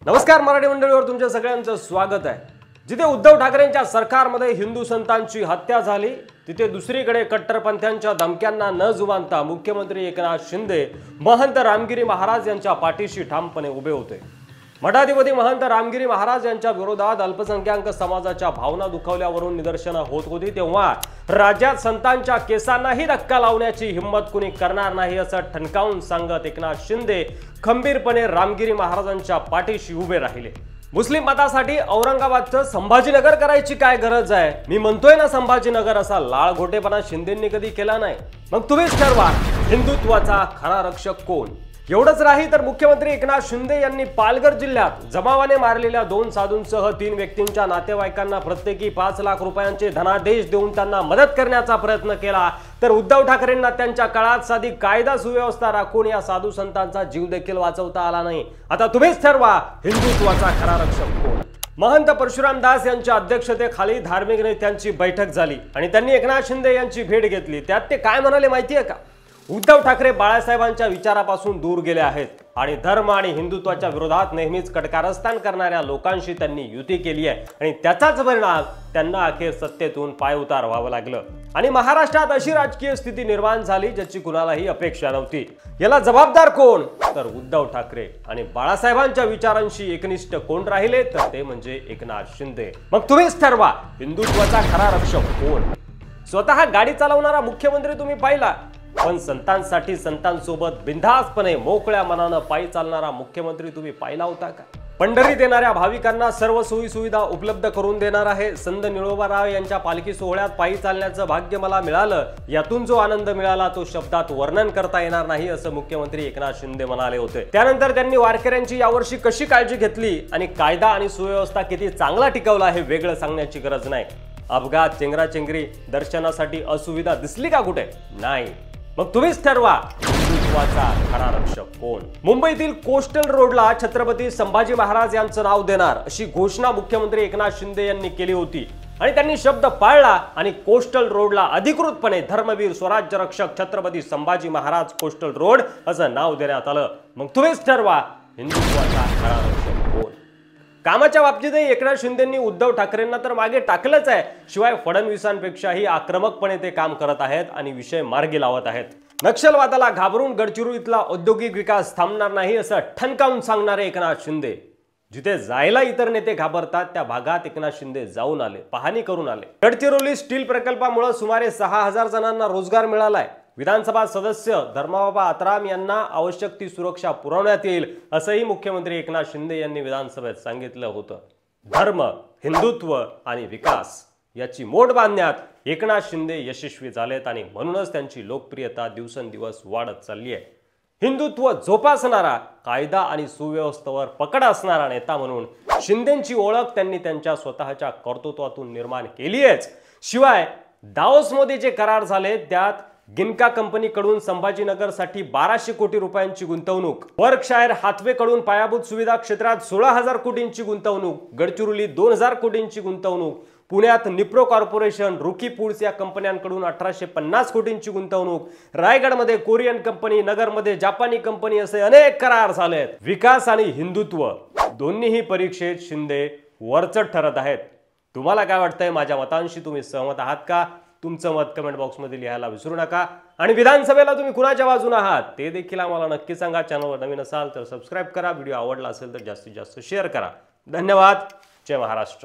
नमस्कार मराठी मंडळीवर तुमच्या सगळ्यांचं स्वागत आहे। जिथे उद्धव ठाकरेंच्या सरकारमध्ये हिंदू संतांची हत्या झाली तिथे दुसरीकडे कट्टरपंथ्यांच्या धमक्यांना न जुमानता मुख्यमंत्री एकनाथ शिंदे महंत रामगिरी महाराज यांच्या पाठीशी ठामपणे उभे होते। मठाधिपती महंत रामगिरी महाराज यांच्या विरोधात अल्पसंख्याक समाजाच्या भावना दुखावल्यावरून निदर्शनं होत होती तेव्हा राज्यात संतांच्या केसांनाही धक्का लावण्याची हिम्मत कुणी करणार नाही असं ठणकावून सांगत एकनाथ शिंदे खंबीरपणे रामगिरी महाराजांच्या पाठीशी उभे राहिले। मुस्लिम मतासाठी औरंगाबादचं संभाजीनगर करायची काय गरज आहे? मी म्हणतोय ना संभाजीनगर असा लाळघोटेपणा शिंदेंनी कधी केला नाही। मग तुम्हीच ठरवा हिंदुत्वाचा खरा रक्षक कोण। एवढंच नाही तर मुख्यमंत्री एकनाथ शिंदे यांनी पालघर जिल्ह्यात जमावाने मारलेल्या 2 साधूंसह 3 व्यक्तींच्या नातेवाईकांना प्रत्येकी 5 लाख रुपयांचे धनादेश देऊन त्यांना मदत करण्याचा प्रयत्न केला, तर उद्धव ठाकरेंना त्यांच्या काळात साधी कायदा सुव्यवस्था राखून या साधू संतांचा जीव देखील वाचवता आला नाही। आता तुम्हीच ठरवा हिंदुत्वाचा खरा रक्षक कोण। महंत परशुराम दास यांच्या अध्यक्षतेखाली धार्मिक नेत्यांची बैठक झाली आणि त्यांनी एकनाथ शिंदे यांची भेट घेतली। त्यात ते काय म्हणाले माहिती आहे का? उद्धव ठाकरे बाळासाहेबांच्या विचारापासून दूर गेले आहेत आणि धर्म आणि हिंदुत्वाच्या विरोधात नेहमीच कटकारस्थान करणाऱ्या लोकांशी त्यांनी युती केली आहे आणि त्याचाच परिणाम त्यांना अखेर सत्तेतून पायउतार व्हावं लागलं आणि महाराष्ट्रात अशी राजकीय स्थिती निर्माण झाली ज्याची कुणालाही अपेक्षा नव्हती। याला जबाबदार कोण? तर उद्धव ठाकरे आणि बाळासाहेबांच्या विचारांशी एकनिष्ठ कोण राहिले तर ते म्हणजे एकनाथ शिंदे। मग तुम्हीच ठरवा हिंदुत्वाचा खरा रक्षक कोण। स्वतः गाडी चालवणारा मुख्यमंत्री तुम्ही पाहिला, पण संतांसाठी संतांसोबत बिनधास्तपणे मोकळ्या मनानं पायी चालणारा मुख्यमंत्री तुम्ही पाहिला होता का? पंढरीत येणाऱ्या भाविकांना सर्व सोयी सुविधा उपलब्ध करून देणार आहे। संत निळोबाराव यांच्या पालखी सोहळ्यात पायी चालण्याचं भाग्य मला मिळालं, यातून जो आनंद मिळाला तो शब्दात वर्णन करता येणार नाही असं मुख्यमंत्री एकनाथ शिंदे म्हणाले होते। त्यानंतर त्यांनी वारकऱ्यांची यावर्षी कशी काळजी घेतली आणि कायदा आणि सुव्यवस्था किती चांगला टिकवला हे वेगळं सांगण्याची गरज नाही। अपघात, चेंगराचेंगरी, दर्शनासाठी असुविधा दिसली का कुठे? नाही। मग तुम्हीच ठरवा हिंदुत्वाचा खरा रक्षक कोण। मुंबईतील कोस्टल रोडला छत्रपती संभाजी महाराज यांचं नाव देणार अशी घोषणा मुख्यमंत्री एकनाथ शिंदे यांनी केली होती आणि त्यांनी शब्द पाळला आणि कोस्टल रोडला अधिकृतपणे धर्मवीर स्वराज्य रक्षक छत्रपती संभाजी महाराज कोस्टल रोड असं नाव देण्यात आलं। मग तुम्हीच ठरवा हिंदुत्वाचा खरा रक्षक कोण। कामाच्या बाबतीतही एकनाथ शिंदेंनी उद्धव ठाकरेंना तर मागे टाकलंच आहे, शिवाय फडणवीसांपेक्षाही आक्रमकपणे ते काम करत आहेत आणि विषय मार्गी लावत आहेत। नक्षलवादाला घाबरून गडचिरोलीतला औद्योगिक विकास थांबणार नाही असं ठणकावून सांगणारे एकनाथ शिंदे जिथे जायला इतर नेते घाबरतात त्या भागात एकनाथ शिंदे जाऊन आले, पाहणी करून आले। गडचिरोली स्टील प्रकल्पामुळे सुमारे 6000 जणांना रोजगार मिळालाय। विधानसभा सदस्य धर्माबाबा आत्राम यांना आवश्यक ती सुरक्षा पुरवण्यात येईल असंही मुख्यमंत्री एकनाथ शिंदे यांनी विधानसभेत सांगितलं होतं। धर्म, हिंदुत्व आणि विकास याची मोड बांधण्यात एकनाथ शिंदे यशस्वी झालेत आणि म्हणूनच त्यांची लोकप्रियता दिवसेंदिवस वाढत चालली आहे। हिंदुत्व जोपासणारा, कायदा आणि सुव्यवस्थेवर पकड असणारा नेता म्हणून शिंदेंची ओळख त्यांनी त्यांच्या स्वतःच्या कर्तृत्वातून निर्माण केली आहे। शिवाय दाओसमध्ये जे करार झाले त्यात गिनका कंपनीकडून संभाजीनगरसाठी 1200 कोटी रुपयांची गुंतवणूक, वर्कशायर हाथवेकडून पायाभूत सुविधा क्षेत्रात 16,000 कोटींची गुंतवणूक, गडचिरोलीत 2000 कोटींची गुंतवणूक, पुण्यात निप्रो कॉर्पोरेशन, रुकी फूड्स या कंपन्यांकडून 1850 कोटींची गुंतवणूक, रायगडमध्ये कोरियन कंपनी, नगरमध्ये जापानी कंपनी असे अनेक करार झालेत। विकास आणि हिंदुत्व दोन्हीही परीक्षेत शिंदे वरचढ ठरत आहेत। तुम्हाला काय वाटतंय? माझ्या मतांशी तुम्ही सहमत आहात का? तुमचं मत कमेंट बॉक्समध्ये लिहायला विसरू नका आणि विधानसभेला तुम्ही कुणाच्या बाजूने आहात ते देखील आम्हाला नक्की सांगा। चॅनलवर नवीन असाल तर सबस्क्राइब करा, व्हिडिओ आवडला असेल तर जास्तीत जास्त शेअर करा। धन्यवाद। जय महाराष्ट्र।